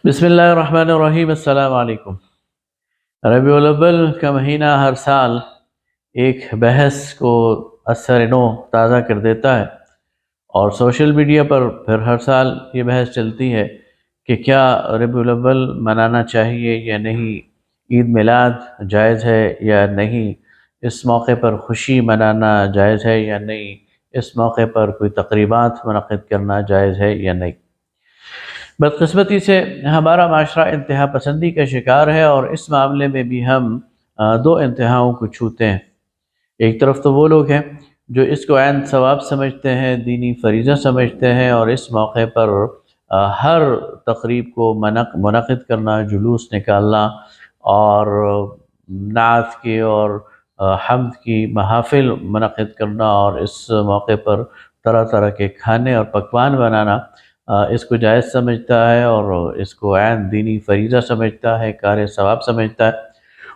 بسم اللہ الرحمن الرحیم۔ السلام علیکم۔ ربیع الاول کا مہینہ ہر سال ایک بحث کو اثر نو تازہ کر دیتا ہے، اور سوشل میڈیا پر پھر ہر سال یہ بحث چلتی ہے کہ کیا ربیع الاول منانا چاہیے یا نہیں، عید میلاد جائز ہے یا نہیں، اس موقع پر خوشی منانا جائز ہے یا نہیں، اس موقع پر کوئی تقریبات منعقد کرنا جائز ہے یا نہیں۔ بدقسمتی سے ہمارا معاشرہ انتہا پسندی کا شکار ہے، اور اس معاملے میں بھی ہم دو انتہاؤں کو چھوتے ہیں۔ ایک طرف تو وہ لوگ ہیں جو اس کو عین ثواب سمجھتے ہیں، دینی فریضہ سمجھتے ہیں، اور اس موقع پر ہر تقریب کو منعقد کرنا، جلوس نکالنا اور نعت کی اور حمد کی محافل منعقد کرنا، اور اس موقع پر طرح طرح کے کھانے اور پکوان بنانا اس کو جائز سمجھتا ہے، اور اس کو عین دینی فریضہ سمجھتا ہے، کار ثواب سمجھتا ہے۔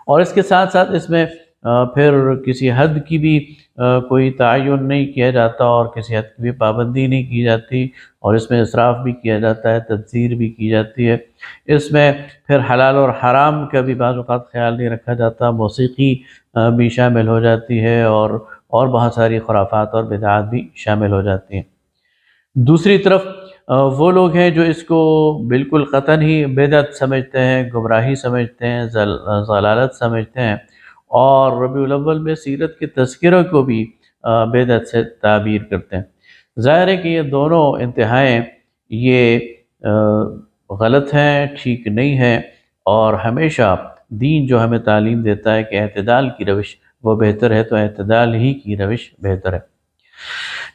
اور اس کے ساتھ ساتھ اس میں پھر کسی حد کی بھی کوئی تعین نہیں کیا جاتا، اور کسی حد کی بھی پابندی نہیں کی جاتی، اور اس میں اسراف بھی کیا جاتا ہے، تبذیر بھی کی جاتی ہے۔ اس میں پھر حلال اور حرام کا بھی بعض اوقات خیال نہیں رکھا جاتا، موسیقی بھی شامل ہو جاتی ہے، اور بہت ساری خرافات اور بدعات بھی شامل ہو جاتی ہیں۔ دوسری طرف وہ لوگ ہیں جو اس کو بالکل قطعاً ہی بدعت سمجھتے ہیں، گمراہی سمجھتے ہیں، ضلالت سمجھتے ہیں، اور ربیع الاول میں سیرت کے تذکرہ کو بھی بدعت سے تعبیر کرتے ہیں۔ ظاہر ہے کہ یہ دونوں انتہائیں یہ غلط ہیں، ٹھیک نہیں ہیں، اور ہمیشہ دین جو ہمیں تعلیم دیتا ہے کہ اعتدال کی روش وہ بہتر ہے، تو اعتدال ہی کی روش بہتر ہے۔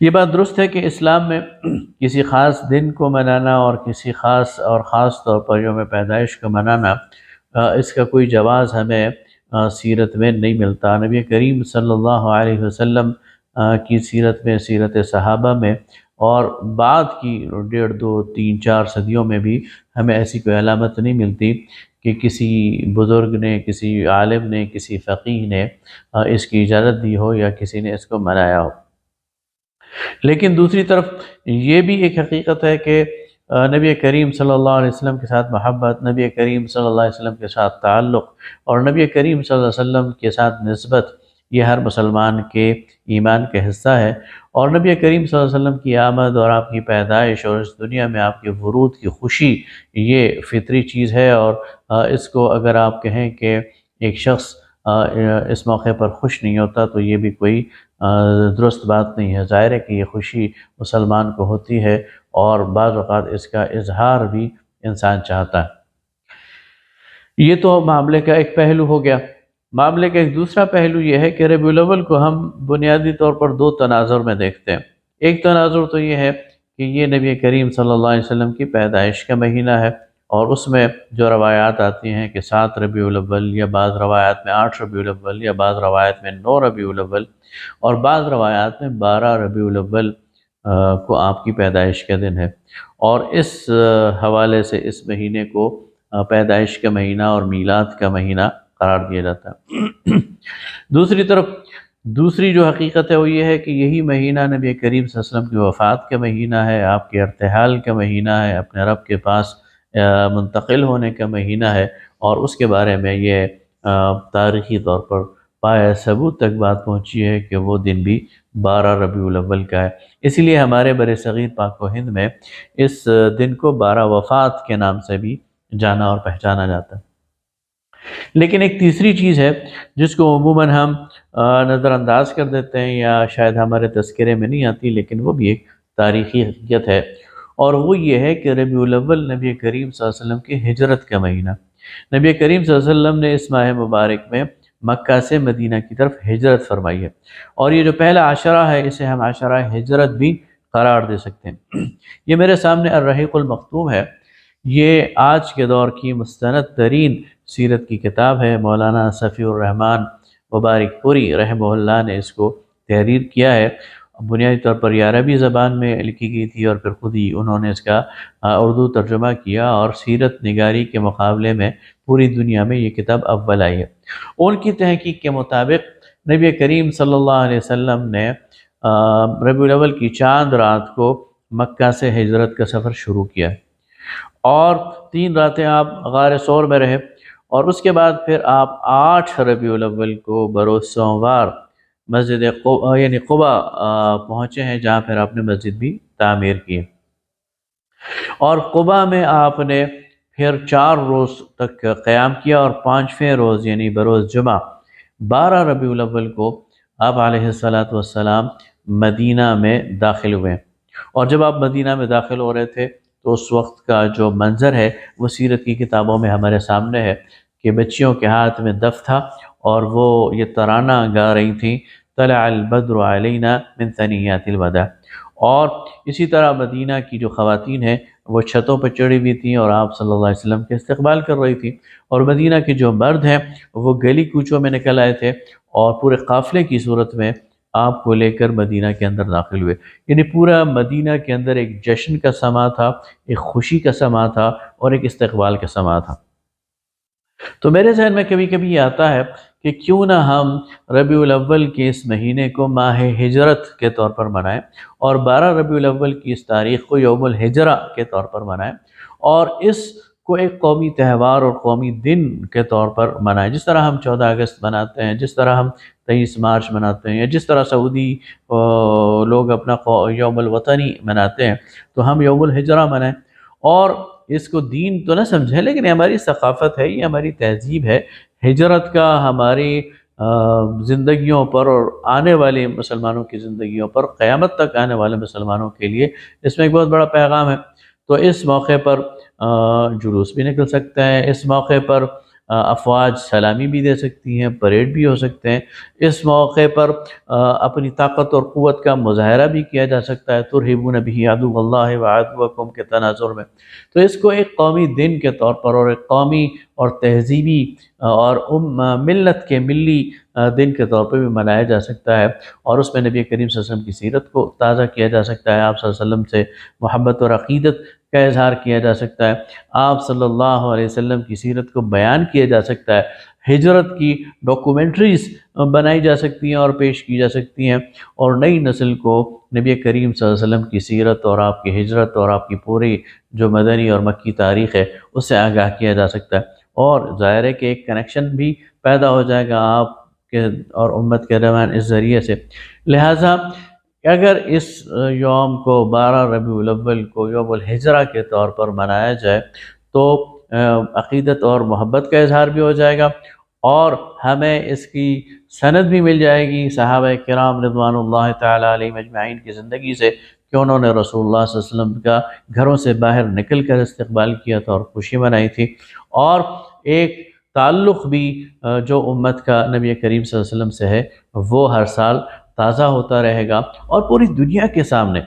یہ بات درست ہے کہ اسلام میں کسی خاص دن کو منانا اور کسی خاص طور پر یوم پیدائش کو منانا، اس کا کوئی جواز ہمیں سیرت میں نہیں ملتا۔ نبی کریم صلی اللہ علیہ وسلم کی سیرت میں، سیرت صحابہ میں، اور بعد کی 1.5 2 3 4 صدیوں میں بھی ہمیں ایسی کوئی علامت نہیں ملتی کہ کسی بزرگ نے، کسی عالم نے، کسی فقیہ نے اس کی اجازت دی ہو یا کسی نے اس کو منایا ہو۔ لیکن دوسری طرف یہ بھی ایک حقیقت ہے کہ نبی کریم صلی اللہ علیہ وسلم کے ساتھ محبت، نبی کریم صلی اللہ علیہ وسلم کے ساتھ تعلق، اور نبی کریم صلی اللہ علیہ وسلم کے ساتھ نسبت، یہ ہر مسلمان کے ایمان کا حصہ ہے۔ اور نبی کریم صلی اللہ علیہ وسلم کی آمد اور آپ کی پیدائش اور اس دنیا میں آپ کے ورود کی خوشی، یہ فطری چیز ہے، اور اس کو اگر آپ کہیں کہ ایک شخص اس موقع پر خوش نہیں ہوتا تو یہ بھی کوئی درست بات نہیں ہے۔ ظاہر ہے کہ یہ خوشی مسلمان کو ہوتی ہے، اور بعض اوقات اس کا اظہار بھی انسان چاہتا ہے۔ یہ تو معاملے کا ایک پہلو ہو گیا۔ معاملے کا ایک دوسرا پہلو یہ ہے کہ ربیع الاول کو ہم بنیادی طور پر دو تناظر میں دیکھتے ہیں۔ ایک تناظر تو یہ ہے کہ یہ نبی کریم صلی اللہ علیہ وسلم کی پیدائش کا مہینہ ہے، اور اس میں جو روایات آتی ہیں کہ 7 ربیع الاول، یا بعض روایات میں 8 ربیع الاول، یا بعض روایات میں 9 ربیع الاول، اور بعض روایات میں 12 ربیع الاول کو آپ کی پیدائش کا دن ہے، اور اس حوالے سے اس مہینے کو پیدائش کا مہینہ اور میلاد کا مہینہ قرار دیا جاتا ہے۔ دوسری طرف دوسری جو حقیقت ہے وہ یہ ہے کہ یہی مہینہ نبی کریم صلی اللہ علیہ وسلم کی وفات کا مہینہ ہے، آپ کے ارتحال کا مہینہ ہے، اپنے رب کے پاس منتقل ہونے کا مہینہ ہے، اور اس کے بارے میں یہ تاریخی طور پر پایہ ثبوت تک بات پہنچی ہے کہ وہ دن بھی 12 ربیع الاول کا ہے۔ اسی لیے ہمارے بر صغیر پاک و ہند میں اس دن کو 12 وفات کے نام سے بھی جانا اور پہچانا جاتا ہے۔ لیکن ایک تیسری چیز ہے جس کو عموماً ہم نظر انداز کر دیتے ہیں، یا شاید ہمارے تذکرے میں نہیں آتی، لیکن وہ بھی ایک تاریخی حقیقت ہے، اور وہ یہ ہے کہ ربیع الاول نبی کریم صلی اللہ علیہ وسلم کی ہجرت کا مہینہ۔ نبی کریم صلی اللہ علیہ وسلم نے اس ماہ مبارک میں مکہ سے مدینہ کی طرف ہجرت فرمائی ہے، اور یہ جو پہلا عشرہ ہے اسے ہم عشرہ ہجرت بھی قرار دے سکتے ہیں۔ یہ میرے سامنے الرحیق المختوم ہے، یہ آج کے دور کی مستند ترین سیرت کی کتاب ہے۔ مولانا صفی الرحمن مبارک پوری رحمہ اللہ نے اس کو تحریر کیا ہے۔ بنیادی طور پر یہ عربی زبان میں لکھی گئی تھی، اور پھر خود ہی انہوں نے اس کا اردو ترجمہ کیا، اور سیرت نگاری کے مقابلے میں پوری دنیا میں یہ کتاب اول آئی ہے۔ ان کی تحقیق کے مطابق نبی کریم صلی اللہ علیہ وسلم نے ربیع الاول کی چاند رات کو مکہ سے ہجرت کا سفر شروع کیا، اور 3 راتیں آپ غار ثور میں رہے، اور اس کے بعد پھر آپ 8 ربیع الاول کو بروز سوموار مسجد یعنی قباء پہنچے ہیں، جہاں پھر آپ نے مسجد بھی تعمیر کی، اور قباء میں آپ نے پھر 4 روز تک قیام کیا، اور 5ویں روز یعنی بروز جمعہ 12 ربیع الاول کو آپ علیہ السلام مدینہ میں داخل ہوئے، اور جب آپ مدینہ میں داخل ہو رہے تھے تو اس وقت کا جو منظر ہے وہ سیرت کی کتابوں میں ہمارے سامنے ہے کہ بچیوں کے ہاتھ میں دف تھا، اور وہ یہ ترانہ گا رہی تھیں، طلع البدر علینا من ثنیات الوداع، اور اسی طرح مدینہ کی جو خواتین ہیں وہ چھتوں پر چڑھی ہوئی تھیں اور آپ صلی اللہ علیہ وسلم کے استقبال کر رہی تھیں، اور مدینہ کے جو مرد ہیں وہ گلی کوچوں میں نکل آئے تھے اور پورے قافلے کی صورت میں آپ کو لے کر مدینہ کے اندر داخل ہوئے، یعنی پورا مدینہ کے اندر ایک جشن کا سما تھا، ایک خوشی کا سما تھا، اور ایک استقبال کا سما تھا۔ تو میرے ذہن میں کبھی کبھی یہ آتا ہے کہ کیوں نہ ہم ربیع الاول کے اس مہینے کو ماہ ہجرت کے طور پر منائیں، اور 12 ربیع الاول کی اس تاریخ کو یوم الہجرہ کے طور پر منائیں، اور اس کو ایک قومی تہوار اور قومی دن کے طور پر منائیں، جس طرح ہم 14 اگست مناتے ہیں، جس طرح ہم 23 مارچ مناتے ہیں، یا جس طرح سعودی لوگ اپنا یوم الوطنی مناتے ہیں، تو ہم یوم الہجرہ منائیں، اور اس کو دین تو نہ سمجھیں، لیکن یہ ہماری ثقافت ہے، یہ ہماری تہذیب ہے۔ ہجرت کا ہماری زندگیوں پر اور آنے والے مسلمانوں کی زندگیوں پر، قیامت تک آنے والے مسلمانوں کے لیے اس میں ایک بہت بڑا پیغام ہے۔ تو اس موقع پر جلوس بھی نکل سکتا ہے، اس موقع پر افواج سلامی بھی دے سکتی ہیں، پریڈ بھی ہو سکتے ہیں، اس موقع پر اپنی طاقت اور قوت کا مظاہرہ بھی کیا جا سکتا ہے، ترہبون بہ عدو اللہ وعدوکم کے تناظر میں۔ تو اس کو ایک قومی دن کے طور پر، اور ایک قومی اور تہذیبی اور ملت کے ملی دن کے طور پر بھی منایا جا سکتا ہے، اور اس میں نبی کریم صلی اللہ علیہ وسلم کی سیرت کو تازہ کیا جا سکتا ہے، آپ صلی اللہ علیہ وسلم سے محبت اور عقیدت کا اظہار کیا جا سکتا ہے، آپ صلی اللہ علیہ وسلم کی سیرت کو بیان کیا جا سکتا ہے، ہجرت کی ڈاکومنٹریز بنائی جا سکتی ہیں اور پیش کی جا سکتی ہیں، اور نئی نسل کو نبی کریم صلی اللہ علیہ وسلم کی سیرت اور آپ کی ہجرت اور آپ کی پوری جو مدنی اور مکی تاریخ ہے اس سے آگاہ کیا جا سکتا ہے، اور ظاہر ہے کہ ایک کنیکشن بھی پیدا ہو جائے گا آپ کے اور امت کے درمیان اس ذریعے سے۔ لہٰذا اگر اس یوم کو 12 ربیع الاول کو یوم الہجرہ کے طور پر منایا جائے تو عقیدت اور محبت کا اظہار بھی ہو جائے گا، اور ہمیں اس کی سند بھی مل جائے گی صحابہ کرام رضوان اللہ تعالی علیہم اجمعین کی زندگی سے، کہ انہوں نے رسول اللہ صلی اللہ علیہ وسلم کا گھروں سے باہر نکل کر استقبال کیا تھا اور خوشی منائی تھی، اور ایک تعلق بھی جو امت کا نبی کریم صلی اللہ علیہ وسلم سے ہے وہ ہر سال تازہ ہوتا رہے گا، اور پوری دنیا کے سامنے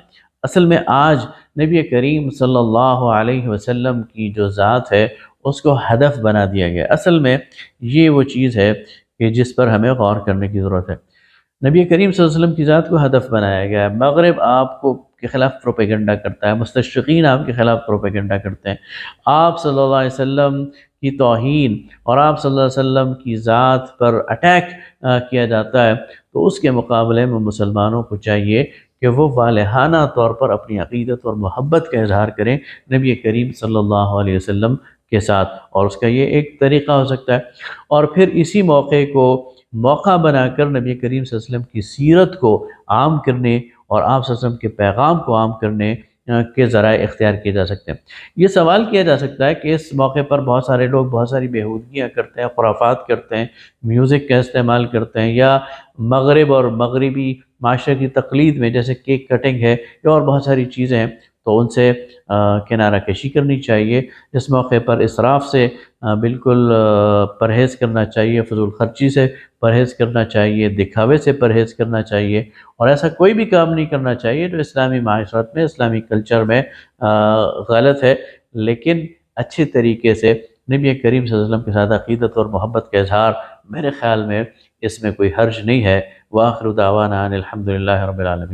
اصل میں آج نبی کریم صلی اللہ علیہ وسلم کی جو ذات ہے اس کو ہدف بنا دیا گیا۔ اصل میں یہ وہ چیز ہے کہ جس پر ہمیں غور کرنے کی ضرورت ہے۔ نبی کریم صلی اللہ علیہ وسلم کی ذات کو ہدف بنایا گیا ہے، مغرب آپ کو کے خلاف پروپیگنڈا کرتا ہے، مستشرقین آپ کے خلاف پروپیگنڈا کرتے ہیں، آپ صلی اللہ علیہ وسلم کی توہین اور آپ صلی اللہ علیہ وسلم کی ذات پر اٹیک کیا جاتا ہے، تو اس کے مقابلے میں مسلمانوں کو چاہیے کہ وہ والہانہ طور پر اپنی عقیدت اور محبت کا اظہار کریں نبی کریم صلی اللہ علیہ وسلم کے ساتھ، اور اس کا یہ ایک طریقہ ہو سکتا ہے، اور پھر اسی موقع کو موقع بنا کر نبی کریم صلی اللہ علیہ وسلم کی سیرت کو عام کرنے اور آپ صلی اللہ علیہ وسلم کے پیغام کو عام کرنے کے ذرائع اختیار کیے جا سکتے ہیں۔ یہ سوال کیا جا سکتا ہے کہ اس موقع پر بہت سارے لوگ بہت ساری بیہودگیاں کرتے ہیں، خرافات کرتے ہیں، میوزک کا استعمال کرتے ہیں، یا مغرب اور مغربی معاشرے کی تقلید میں جیسے کیک کٹنگ ہے یا اور بہت ساری چیزیں ہیں، تو ان سے کنارہ کشی کرنی چاہیے۔ اس موقع پر اسراف سے بالکل پرہیز کرنا چاہیے، فضول خرچی سے پرہیز کرنا چاہیے، دکھاوے سے پرہیز کرنا چاہیے، اور ایسا کوئی بھی کام نہیں کرنا چاہیے جو اسلامی معاشرت میں، اسلامی کلچر میں غلط ہے، لیکن اچھے طریقے سے نبی کریم صلی اللہ علیہ وسلم کے ساتھ عقیدت اور محبت کا اظہار، میرے خیال میں اس میں کوئی حرج نہیں ہے۔ وآخر دعوانا ان الحمد للہ رب العالمین۔